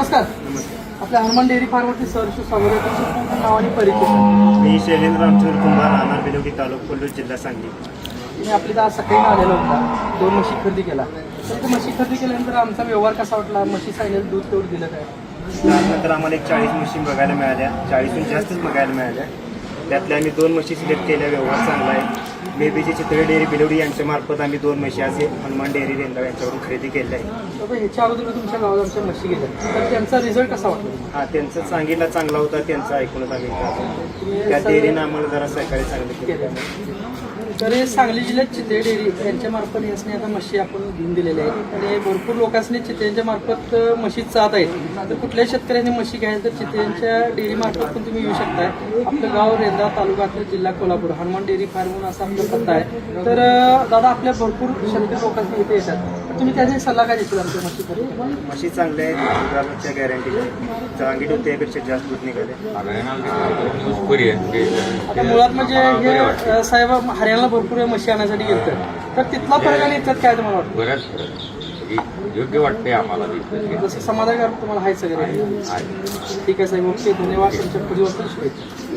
नमस्कार. आपल्या हनुमान डेअरी फार्मवरती सहर्ष स्वागत आहे. तुमचं पूर्ण नाव आणि परिचय. मी शैलेंद्र रामचंद्र कुंभार, राहणार बिलोगी, तालुका कोल्हापूर, जिल्हा सांगली. मी आपली आज सकाळी आलेला होता, 2 म्हशी खरेदी केला. तर म्हशी खरेदी केल्यानंतर आमचा व्यवहार कसा वाटला? म्हशी सांगितलं दूध तेवढं दिलं काय? त्यानंतर आम्हाला एक 40 म्हशी बघायला मिळाल्या, 40हून जास्तच बघायला मिळाल्या. त्यातल्या आम्ही 2 म्हशी सिलेक्ट केल्या. व्यवहार चांगला आहे. बेबीची चितळे डेअरी बिलोडी यांच्या मार्फत आम्ही 2 म्हशी आज हनुमान डेअरी रेंदाळ यांच्याकडून खरेदी केल्या आहे. तर ह्याच्या अगोदर तुमच्या गावात आमच्या म्हशी गेल्या, तर त्यांचा रिझल्ट कसा वाटला? हा, त्यांचं सांगितलं चांगला होता. त्यांचं ऐकूनच आम्ही त्या डेअरीनं आम्हाला जरा सहकार्य चांगलं केलं. तर हे सांगली जिल्ह्यात चितळे डेअरी यांच्या मार्फत यासने आता म्हशी आपण घेऊन दिलेल्या आहेत आणि भरपूर लोकांनी चितळ्यांच्या मार्फत म्हशी चाहत आहेत. तर कुठल्याही शेतकऱ्यांनी म्हशी घ्यायला तर चितळ्यांच्या डेअरी मार्फत पण तुम्ही येऊ शकताय. आपलं गाव रेंदाळ, तालुका जिल्हा कोल्हापूर, हनुमान डेअरी फार्म असा आपला पत्ता आहे. तर दादा, आपल्या भरपूर शेतकरी लोकांनी इथे येतात, तर तुम्ही त्याचे सल्ला काय देतील आमच्या म्हशीकडे? म्हशी चांगल्या आहेत, दुधाच्या गॅरंटी चांगली दूध त्यापेक्षा जास्त दूध निघाले. आता मुळात म्हणजे हे साहेब हरियाणाला भरपूर म्हशी आणण्यासाठी गेलतात, तर तिथला फरक आणि इथल्यात काय तुम्हाला वाटतं? बऱ्याच फरक योग्य वाटते आम्हाला. जसं समाधानकारक तुम्हाला आहे सगळे. ठीक आहे साहेब, ओके, धन्यवाद. तुमच्या पुढील शुभेच्छा.